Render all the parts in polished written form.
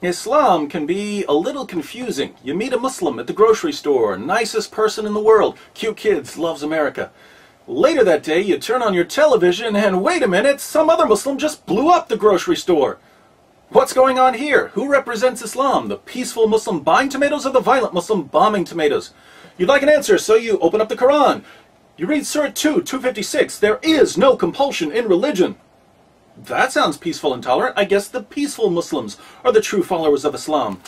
Islam can be a little confusing. You meet a Muslim at the grocery store, nicest person in the world, cute kids, loves America. Later that day, you turn on your television and wait a minute, some other Muslim just blew up the grocery store. What's going on here? Who represents Islam? The peaceful Muslim buying tomatoes or the violent Muslim bombing tomatoes? You'd like an answer, so you open up the Quran. You read Surah 2:256, there is no compulsion in religion. That sounds peaceful and tolerant. I guess the peaceful Muslims are the true followers of Islam.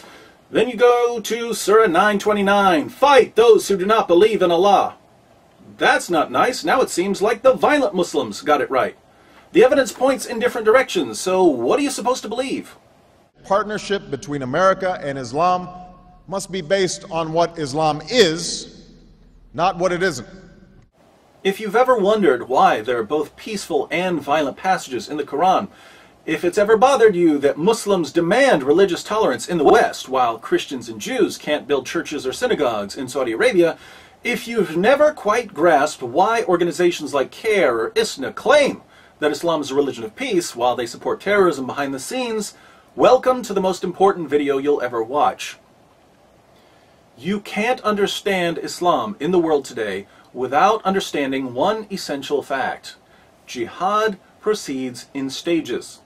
Then you go to Surah 9:29, fight those who do not believe in Allah. That's not nice. Now it seems like the violent Muslims got it right. The evidence points in different directions, so what are you supposed to believe? Partnership between America and Islam must be based on what Islam is, not what it isn't. If you've ever wondered why there are both peaceful and violent passages in the Quran, if it's ever bothered you that Muslims demand religious tolerance in the West while Christians and Jews can't build churches or synagogues in Saudi Arabia, if you've never quite grasped why organizations like CARE or ISNA claim that Islam is a religion of peace while they support terrorism behind the scenes, welcome to the most important video you'll ever watch. You can't understand Islam in the world today without understanding one essential fact. Jihad proceeds in stages.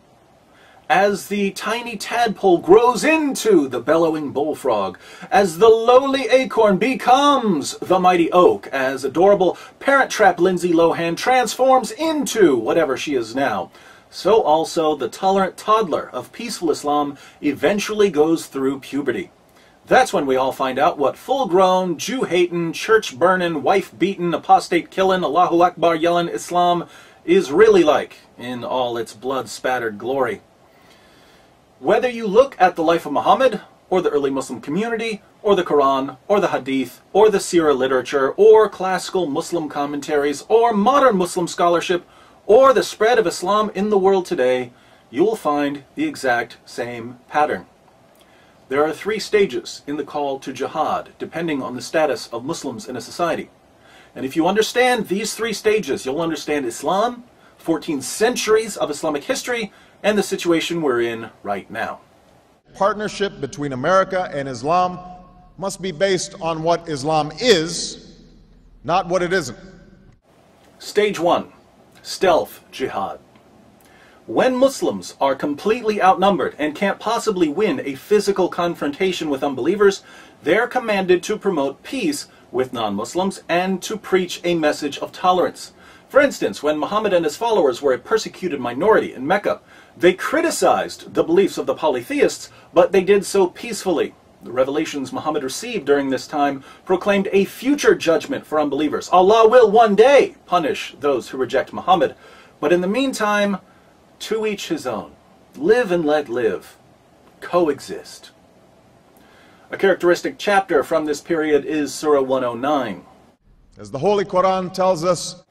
As the tiny tadpole grows into the bellowing bullfrog, as the lowly acorn becomes the mighty oak, as adorable Parent Trap Lindsay Lohan transforms into whatever she is now, so also the tolerant toddler of peaceful Islam eventually goes through puberty. That's when we all find out what full-grown, Jew-hating, church-burning, wife-beating, apostate-killing, Allahu Akbar yelling Islam is really like in all its blood-spattered glory. Whether you look at the life of Muhammad, or the early Muslim community, or the Quran, or the Hadith, or the Sirah literature, or classical Muslim commentaries, or modern Muslim scholarship, or the spread of Islam in the world today, you will find the exact same pattern. There are 3 stages in the call to jihad, depending on the status of Muslims in a society. And if you understand these 3 stages, you'll understand Islam, 14 centuries of Islamic history, and the situation we're in right now. Partnership between America and Islam must be based on what Islam is, not what it isn't. Stage 1. Stealth jihad. When Muslims are completely outnumbered and can't possibly win a physical confrontation with unbelievers, they're commanded to promote peace with non-Muslims and to preach a message of tolerance. For instance, when Muhammad and his followers were a persecuted minority in Mecca, they criticized the beliefs of the polytheists, but they did so peacefully. The revelations Muhammad received during this time proclaimed a future judgment for unbelievers. Allah will one day punish those who reject Muhammad. But in the meantime, to each his own. Live and let live. Coexist. A characteristic chapter from this period is Surah 109. As the Holy Quran tells us,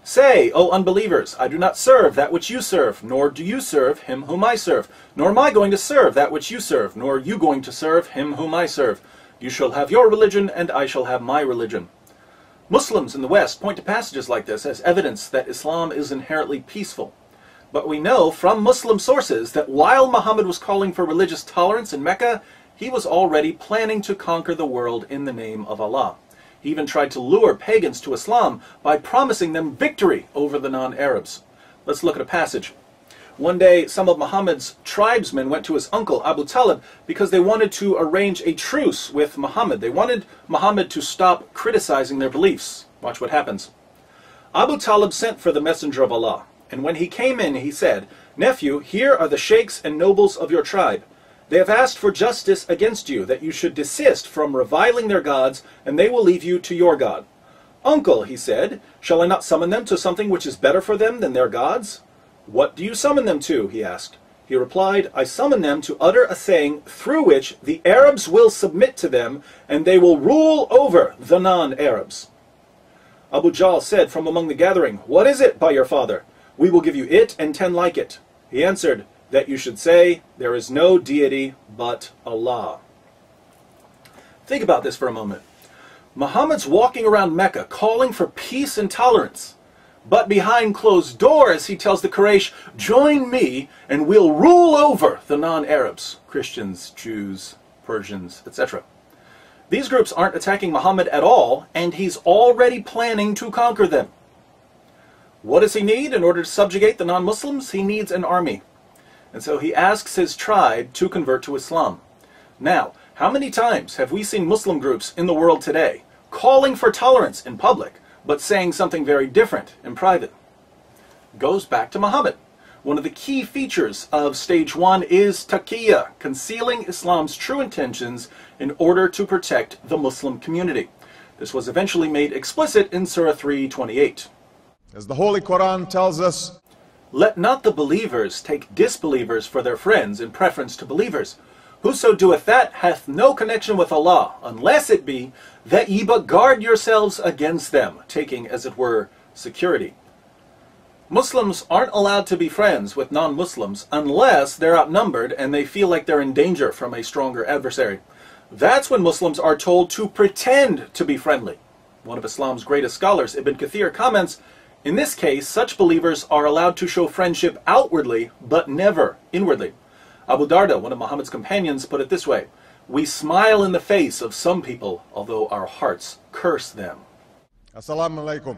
Say, O unbelievers, I do not serve that which you serve, nor do you serve him whom I serve, nor am I going to serve that which you serve, nor are you going to serve him whom I serve. You shall have your religion, and I shall have my religion. Muslims in the West point to passages like this as evidence that Islam is inherently peaceful. But we know from Muslim sources that while Muhammad was calling for religious tolerance in Mecca, he was already planning to conquer the world in the name of Allah. He even tried to lure pagans to Islam by promising them victory over the non-Arabs. Let's look at a passage. One day, some of Muhammad's tribesmen went to his uncle Abu Talib because they wanted to arrange a truce with Muhammad. They wanted Muhammad to stop criticizing their beliefs. Watch what happens. Abu Talib sent for the messenger of Allah. And when he came in, he said, Nephew, here are the sheikhs and nobles of your tribe. They have asked for justice against you, that you should desist from reviling their gods, and they will leave you to your God. Uncle, he said, shall I not summon them to something which is better for them than their gods? What do you summon them to? He asked. He replied, I summon them to utter a saying through which the Arabs will submit to them, and they will rule over the non-Arabs. Abu Jahl said from among the gathering, What is it, by your father? We will give you it and 10 like it. He answered, that you should say, there is no deity but Allah. Think about this for a moment. Muhammad's walking around Mecca calling for peace and tolerance. But behind closed doors, he tells the Quraysh, join me and we'll rule over the non-Arabs, Christians, Jews, Persians, etc. These groups aren't attacking Muhammad at all, and he's already planning to conquer them. What does he need in order to subjugate the non-Muslims? He needs an army. And so he asks his tribe to convert to Islam. Now, how many times have we seen Muslim groups in the world today calling for tolerance in public, but saying something very different in private? Goes back to Muhammad. One of the key features of stage 1 is taqiyya, concealing Islam's true intentions in order to protect the Muslim community. This was eventually made explicit in Surah 3:28. As the Holy Quran tells us, let not the believers take disbelievers for their friends in preference to believers. Whoso doeth that hath no connection with Allah, unless it be that ye but guard yourselves against them, taking, as it were, security. Muslims aren't allowed to be friends with non-Muslims unless they're outnumbered and they feel like they're in danger from a stronger adversary. That's when Muslims are told to pretend to be friendly. One of Islam's greatest scholars, Ibn Kathir, comments, in this case, such believers are allowed to show friendship outwardly, but never inwardly. Abu Darda, one of Muhammad's companions, put it this way, we smile in the face of some people, although our hearts curse them. Assalamu alaikum.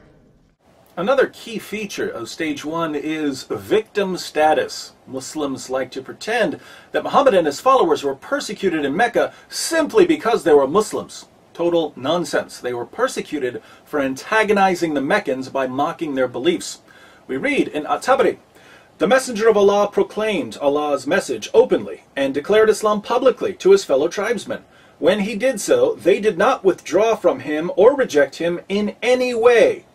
Another key feature of stage 1 is victim status. Muslims like to pretend that Muhammad and his followers were persecuted in Mecca simply because they were Muslims. Total nonsense. They were persecuted for antagonizing the Meccans by mocking their beliefs. We read in At-Tabari, the Messenger of Allah proclaimed Allah's message openly and declared Islam publicly to his fellow tribesmen. When he did so, they did not withdraw from him or reject him in any way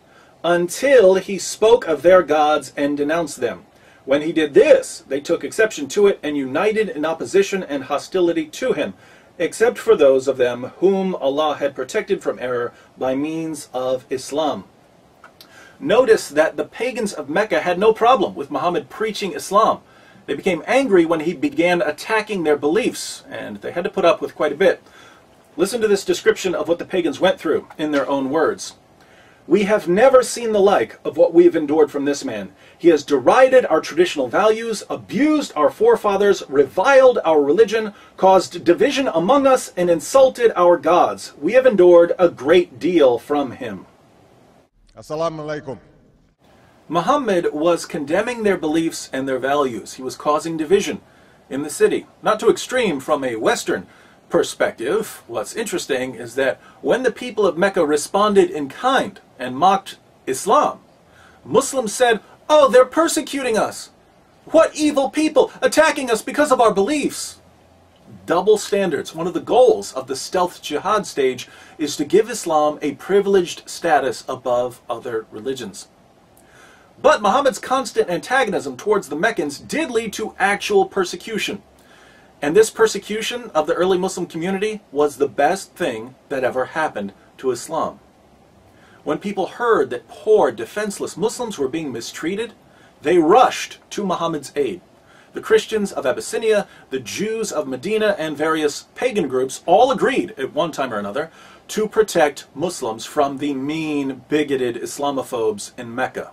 until he spoke of their gods and denounced them. When he did this, they took exception to it and united in opposition and hostility to him, except for those of them whom Allah had protected from error by means of Islam. Notice that the pagans of Mecca had no problem with Muhammad preaching Islam. They became angry when he began attacking their beliefs, and they had to put up with quite a bit. Listen to this description of what the pagans went through in their own words. We have never seen the like of what we have endured from this man. He has derided our traditional values, abused our forefathers, reviled our religion, caused division among us, and insulted our gods. We have endured a great deal from him. Assalamu alaikum. Muhammad was condemning their beliefs and their values. He was causing division in the city. Not too extreme from a Western perspective. What's interesting is that when the people of Mecca responded in kind and mocked Islam, Muslims said, oh, they're persecuting us. What evil people attacking us because of our beliefs. Double standards. One of the goals of the stealth jihad stage is to give Islam a privileged status above other religions. But Muhammad's constant antagonism towards the Meccans did lead to actual persecution. And this persecution of the early Muslim community was the best thing that ever happened to Islam. When people heard that poor, defenseless Muslims were being mistreated, they rushed to Muhammad's aid. The Christians of Abyssinia, the Jews of Medina, and various pagan groups all agreed at one time or another to protect Muslims from the mean, bigoted Islamophobes in Mecca.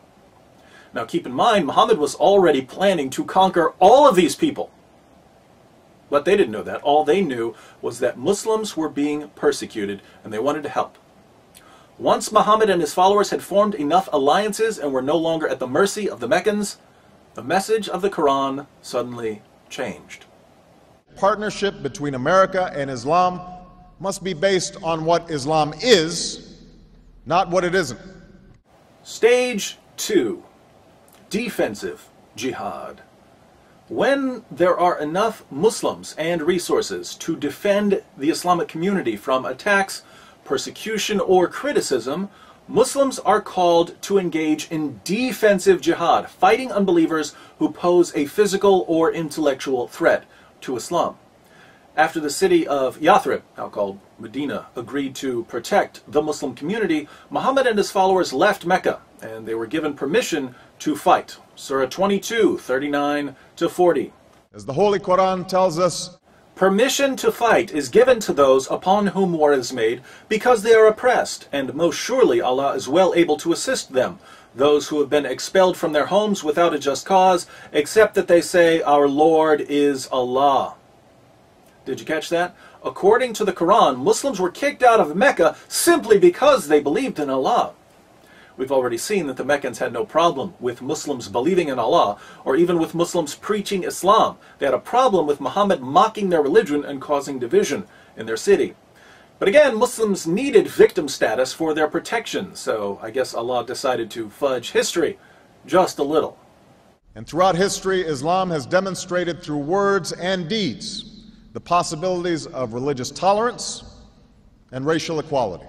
Now keep in mind, Muhammad was already planning to conquer all of these people. But they didn't know that. All they knew was that Muslims were being persecuted and they wanted to help. Once Muhammad and his followers had formed enough alliances and were no longer at the mercy of the Meccans, the message of the Quran suddenly changed. Partnership between America and Islam must be based on what Islam is, not what it isn't. Stage 2. Defensive jihad. When there are enough Muslims and resources to defend the Islamic community from attacks, persecution, or criticism, Muslims are called to engage in defensive jihad, fighting unbelievers who pose a physical or intellectual threat to Islam. After the city of Yathrib, now called Medina, agreed to protect the Muslim community, Muhammad and his followers left Mecca, and they were given permission to fight. Surah 22, 39-40. As the Holy Quran tells us, permission to fight is given to those upon whom war is made because they are oppressed, and most surely Allah is well able to assist them. those who have been expelled from their homes without a just cause, except that they say, "Our Lord is Allah." Did you catch that? According to the Quran, Muslims were kicked out of Mecca simply because they believed in Allah. We've already seen that the Meccans had no problem with Muslims believing in Allah, or even with Muslims preaching Islam. They had a problem with Muhammad mocking their religion and causing division in their city. But again, Muslims needed victim status for their protection, so I guess Allah decided to fudge history just a little. And throughout history, Islam has demonstrated through words and deeds the possibilities of religious tolerance and racial equality.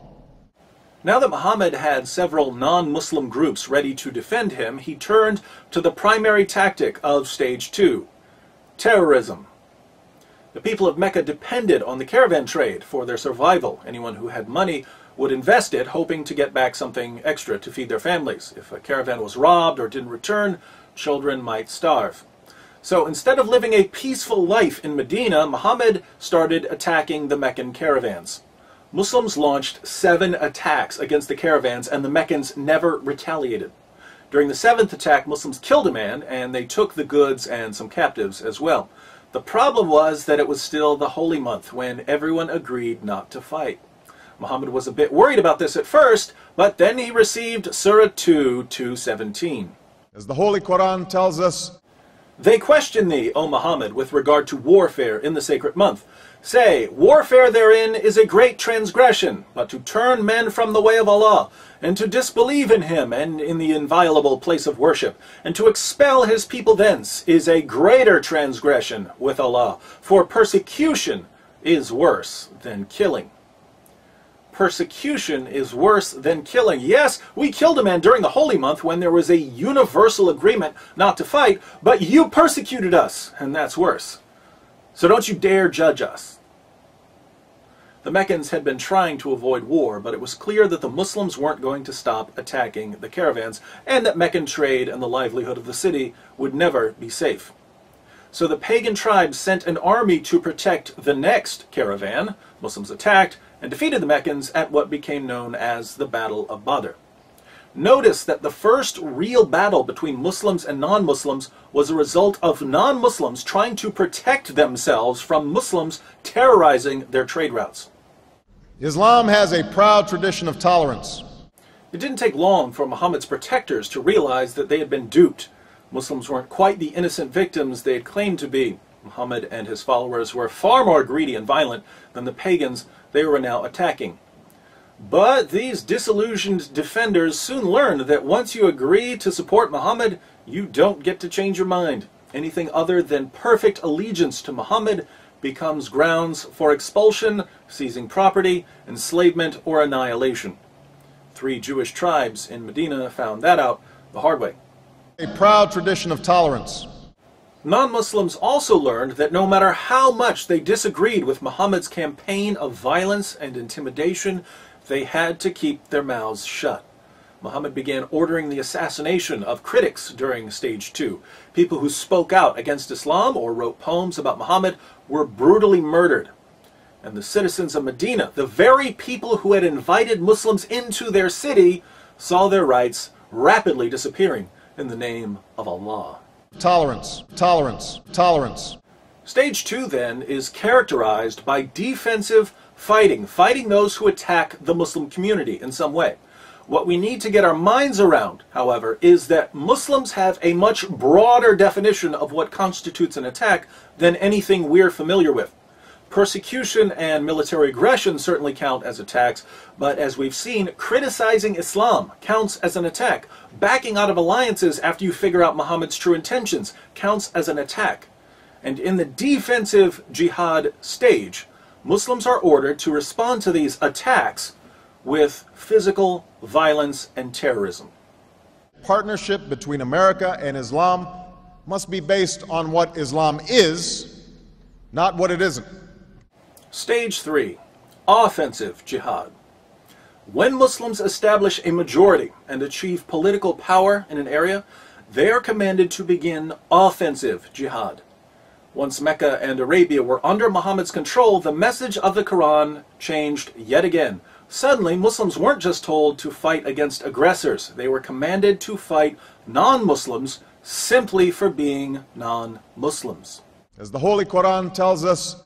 Now that Muhammad had several non-Muslim groups ready to defend him, he turned to the primary tactic of stage 2, terrorism. The people of Mecca depended on the caravan trade for their survival. Anyone who had money would invest it, hoping to get back something extra to feed their families. If a caravan was robbed or didn't return, children might starve. So instead of living a peaceful life in Medina, Muhammad started attacking the Meccan caravans. Muslims launched 7 attacks against the caravans, and the Meccans never retaliated. During the 7th attack, Muslims killed a man, and they took the goods and some captives as well. The problem was that it was still the holy month when everyone agreed not to fight. Muhammad was a bit worried about this at first, but then he received Surah 2:17. As the Holy Quran tells us, "They question thee, O Muhammad, with regard to warfare in the sacred month. Say, warfare therein is a great transgression, but to turn men from the way of Allah, and to disbelieve in Him and in the inviolable place of worship, and to expel His people thence, is a greater transgression with Allah, for persecution is worse than killing." Persecution is worse than killing. Yes, we killed a man during the holy month when there was a universal agreement not to fight, but you persecuted us, and that's worse. So don't you dare judge us. The Meccans had been trying to avoid war, but it was clear that the Muslims weren't going to stop attacking the caravans, and that Meccan trade and the livelihood of the city would never be safe. So the pagan tribes sent an army to protect the next caravan. Muslims attacked and defeated the Meccans at what became known as the Battle of Badr. Notice that the first real battle between Muslims and non-Muslims was a result of non-Muslims trying to protect themselves from Muslims terrorizing their trade routes. Islam has a proud tradition of tolerance. It didn't take long for Muhammad's protectors to realize that they had been duped. Muslims weren't quite the innocent victims they had claimed to be. Muhammad and his followers were far more greedy and violent than the pagans they were now attacking. But these disillusioned defenders soon learned that once you agree to support Muhammad, you don't get to change your mind. Anything other than perfect allegiance to Muhammad becomes grounds for expulsion, seizing property, enslavement, or annihilation. 3 Jewish tribes in Medina found that out the hard way. A proud tradition of tolerance. Non-Muslims also learned that no matter how much they disagreed with Muhammad's campaign of violence and intimidation, they had to keep their mouths shut. Muhammad began ordering the assassination of critics during stage 2. People who spoke out against Islam or wrote poems about Muhammad were brutally murdered. And the citizens of Medina, the very people who had invited Muslims into their city, saw their rights rapidly disappearing in the name of Allah. Tolerance, tolerance, tolerance. Stage 2, then, is characterized by defensive fighting those who attack the Muslim community in some way. What we need to get our minds around, however, is that Muslims have a much broader definition of what constitutes an attack than anything we're familiar with. Persecution and military aggression certainly count as attacks, but as we've seen, criticizing Islam counts as an attack. Backing out of alliances after you figure out Muhammad's true intentions counts as an attack. And in the defensive jihad stage, Muslims are ordered to respond to these attacks with physical violence and terrorism. Partnership between America and Islam must be based on what Islam is, not what it isn't. Stage 3, offensive jihad. When Muslims establish a majority and achieve political power in an area, they are commanded to begin offensive jihad. Once Mecca and Arabia were under Muhammad's control, the message of the Quran changed yet again. Suddenly, Muslims weren't just told to fight against aggressors. They were commanded to fight non-Muslims simply for being non-Muslims. As the Holy Quran tells us,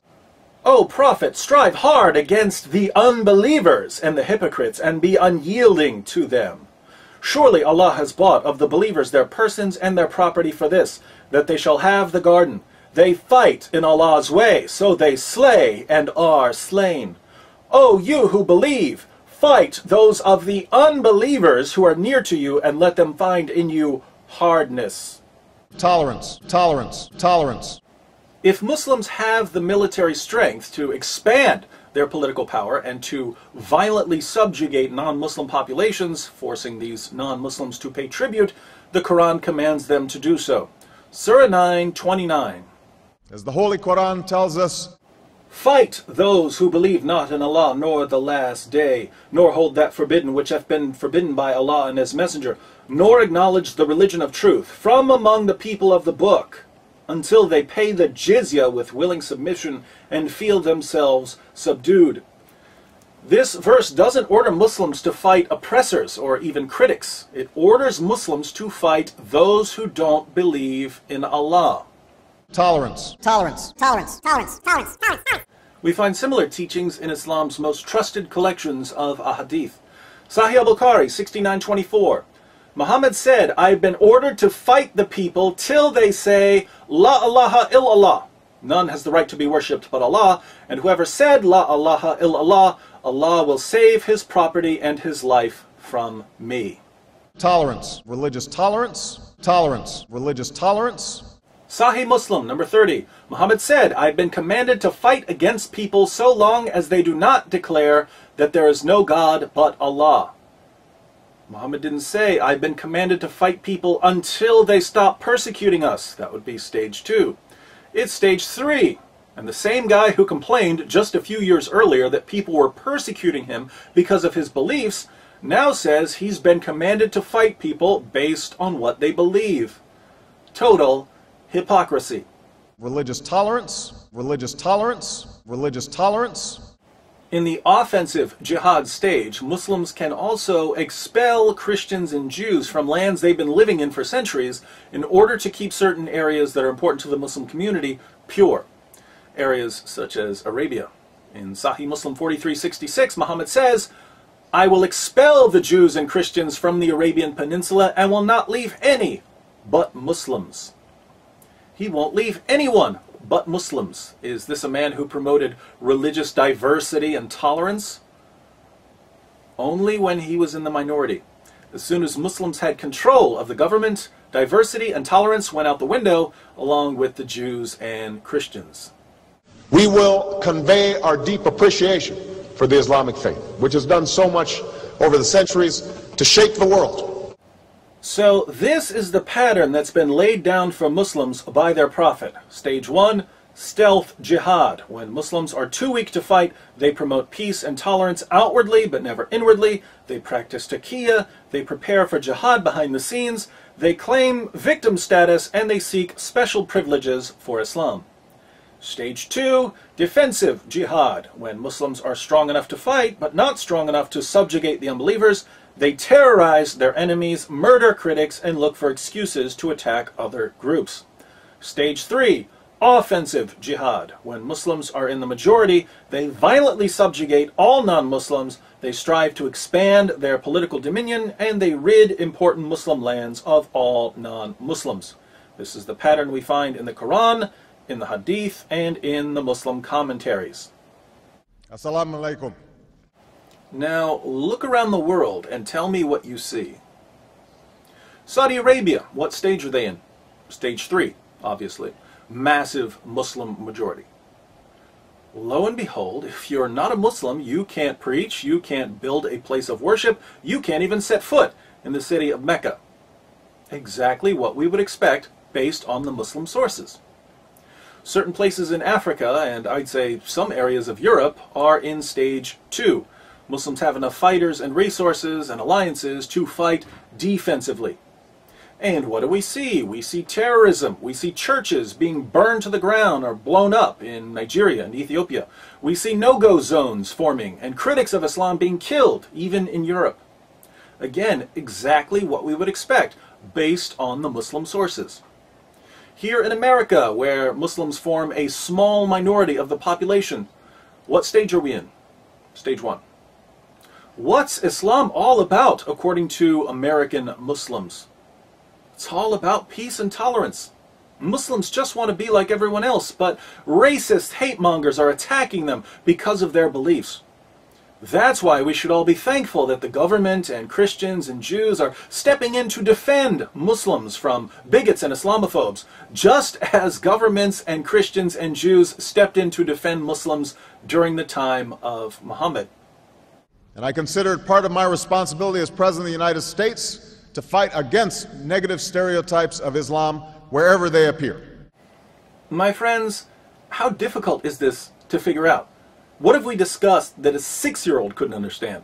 O Prophet, strive hard against the unbelievers and the hypocrites, and be unyielding to them. Surely Allah has bought of the believers their persons and their property for this, that they shall have the garden. They fight in Allah's way, so they slay and are slain. O you who believe, fight those of the unbelievers who are near to you, and let them find in you hardness. tolerance, tolerance, tolerance. If Muslims have the military strength to expand their political power and to violently subjugate non-Muslim populations, forcing these non-Muslims to pay tribute, the Quran commands them to do so. Surah 9:29. As the Holy Quran tells us, Fight those who believe not in Allah nor the last day, nor hold that forbidden which hath been forbidden by Allah and His Messenger, nor acknowledge the religion of truth from among the people of the book, until they pay the jizya with willing submission and feel themselves subdued. This verse doesn't order Muslims to fight oppressors or even critics. It orders Muslims to fight those who don't believe in Allah. tolerance, Tolerance, tolerance, tolerance, tolerance, tolerance, tolerance. We find similar teachings in Islam's most trusted collections of ahadith. Sahih al-Bukhari 69:24. Muhammad said, I've been ordered to fight the people till they say, La ilaha illallah. None has the right to be worshipped but Allah, and whoever said, La ilaha illallah, Allah will save his property and his life from me. tolerance, religious tolerance, tolerance, religious tolerance. Sahih Muslim, number 30. Muhammad said, I've been commanded to fight against people so long as they do not declare that there is no God but Allah. Muhammad didn't say, I've been commanded to fight people until they stop persecuting us. That would be stage 2. It's stage 3. And the same guy who complained just a few years earlier that people were persecuting him because of his beliefs now says he's been commanded to fight people based on what they believe. Total hypocrisy. Religious tolerance, religious tolerance, religious tolerance. In the offensive jihad stage, Muslims can also expel Christians and Jews from lands they've been living in for centuries in order to keep certain areas that are important to the Muslim community pure. Areas such as Arabia. In Sahih Muslim 43:66, Muhammad says, I will expel the Jews and Christians from the Arabian Peninsula and will not leave any but Muslims. He won't leave anyone but Muslims. Is this a man who promoted religious diversity and tolerance? Only when he was in the minority. As soon as Muslims had control of the government, diversity and tolerance went out the window, along with the Jews and Christians. We will convey our deep appreciation for the Islamic faith, which has done so much over the centuries to shape the world. So this is the pattern that's been laid down for Muslims by their prophet. Stage 1, stealth jihad. When Muslims are too weak to fight, they promote peace and tolerance outwardly but never inwardly. They practice taqiyya, they prepare for jihad behind the scenes, they claim victim status, and they seek special privileges for Islam. Stage 2, defensive jihad. When Muslims are strong enough to fight but not strong enough to subjugate the unbelievers, they terrorize their enemies, murder critics, and look for excuses to attack other groups. Stage 3, offensive jihad. When Muslims are in the majority, they violently subjugate all non-Muslims, they strive to expand their political dominion, and they rid important Muslim lands of all non-Muslims. This is the pattern we find in the Quran, in the Hadith, and in the Muslim commentaries. Assalamu alaikum. Now, look around the world and tell me what you see. Saudi Arabia, what stage are they in? Stage 3, obviously. Massive Muslim majority. Lo and behold, if you're not a Muslim, you can't preach, you can't build a place of worship, you can't even set foot in the city of Mecca. Exactly what we would expect based on the Muslim sources. Certain places in Africa, and I'd say some areas of Europe, are in stage 2. Muslims have enough fighters and resources and alliances to fight defensively. And what do? We see terrorism. We see churches being burned to the ground or blown up in Nigeria and Ethiopia. We see no-go zones forming and critics of Islam being killed, even in Europe. Again, exactly what we would expect based on the Muslim sources. Here in America, where Muslims form a small minority of the population, what stage are we in? Stage 1. What's Islam all about, according to American Muslims? It's all about peace and tolerance. Muslims just want to be like everyone else, but racist hate mongers are attacking them because of their beliefs. That's why we should all be thankful that the government and Christians and Jews are stepping in to defend Muslims from bigots and Islamophobes, just as governments and Christians and Jews stepped in to defend Muslims during the time of Muhammad. And I consider it part of my responsibility as President of the United States to fight against negative stereotypes of Islam wherever they appear. My friends, how difficult is this to figure out? What have we discussed that a 6-year-old couldn't understand?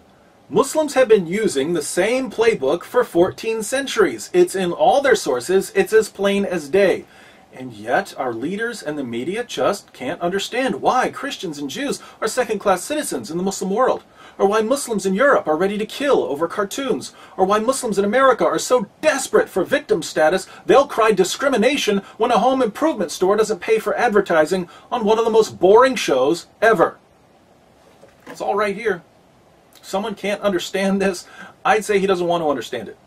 Muslims have been using the same playbook for 14 centuries. It's in all their sources. It's as plain as day. And yet our leaders and the media just can't understand why Christians and Jews are second-class citizens in the Muslim world, or why Muslims in Europe are ready to kill over cartoons, or why Muslims in America are so desperate for victim status they'll cry discrimination when a home improvement store doesn't pay for advertising on one of the most boring shows ever. It's all right here. If someone can't understand this, I'd say he doesn't want to understand it.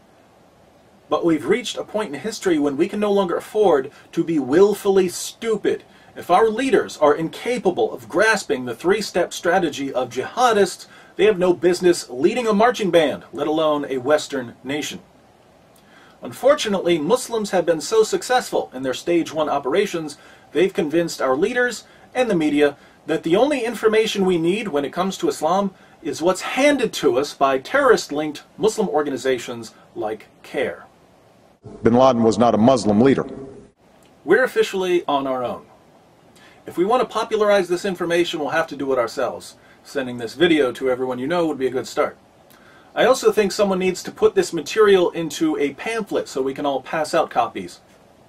But we've reached a point in history when we can no longer afford to be willfully stupid. If our leaders are incapable of grasping the 3-step strategy of jihadists, they have no business leading a marching band, let alone a Western nation. Unfortunately, Muslims have been so successful in their Stage 1 operations, they've convinced our leaders and the media that the only information we need when it comes to Islam is what's handed to us by terrorist-linked Muslim organizations like CARE. Bin Laden was not a Muslim leader. We're officially on our own. If we want to popularize this information, we'll have to do it ourselves. Sending this video to everyone you know would be a good start. I also think someone needs to put this material into a pamphlet so we can all pass out copies.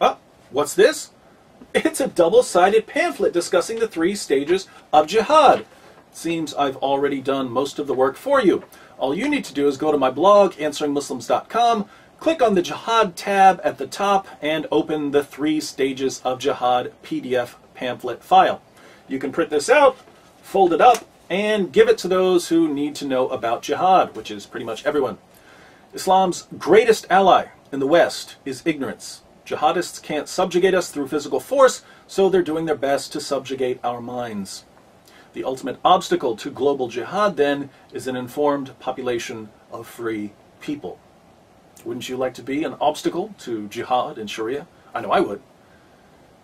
Oh, what's this? It's a double-sided pamphlet discussing the 3 stages of jihad. It seems I've already done most of the work for you. All you need to do is go to my blog, answeringmuslims.com, click on the Jihad tab at the top, and open the 3 stages of jihad PDF pamphlet file. You can print this out, fold it up, and give it to those who need to know about jihad, which is pretty much everyone. Islam's greatest ally in the West is ignorance. Jihadists can't subjugate us through physical force, so they're doing their best to subjugate our minds. The ultimate obstacle to global jihad, then, is an informed population of free people. Wouldn't you like to be an obstacle to jihad in Sharia? I know I would.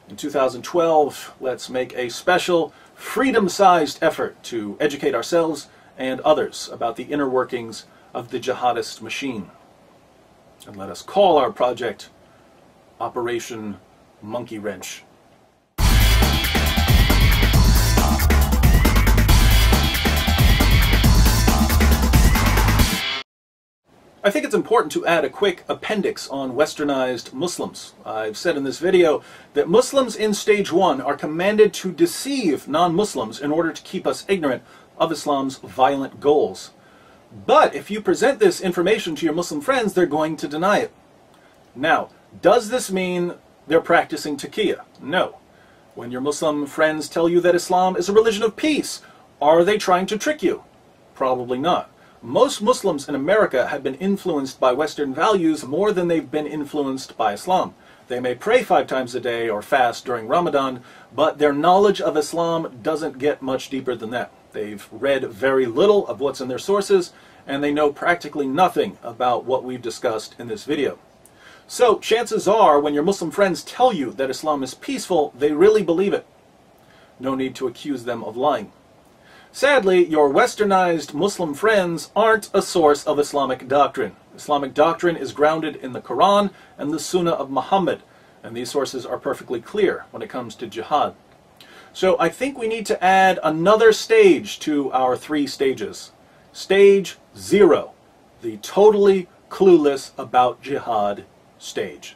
In 2012, let's make a special, freedom-sized effort to educate ourselves and others about the inner workings of the jihadist machine. And let us call our project Operation Monkey Wrench. I think it's important to add a quick appendix on westernized Muslims. I've said in this video that Muslims in Stage 1 are commanded to deceive non-Muslims in order to keep us ignorant of Islam's violent goals. But if you present this information to your Muslim friends, they're going to deny it. Now, does this mean they're practicing taqiyya? No. When your Muslim friends tell you that Islam is a religion of peace, are they trying to trick you? Probably not. Most Muslims in America have been influenced by Western values more than they've been influenced by Islam. They may pray 5 times a day or fast during Ramadan, but their knowledge of Islam doesn't get much deeper than that. They've read very little of what's in their sources, and they know practically nothing about what we've discussed in this video. So, chances are, when your Muslim friends tell you that Islam is peaceful, they really believe it. No need to accuse them of lying. Sadly, your westernized Muslim friends aren't a source of Islamic doctrine. Islamic doctrine is grounded in the Quran and the Sunnah of Muhammad, and these sources are perfectly clear when it comes to jihad. So I think we need to add another stage to our 3 stages. Stage 0, the totally clueless about jihad stage.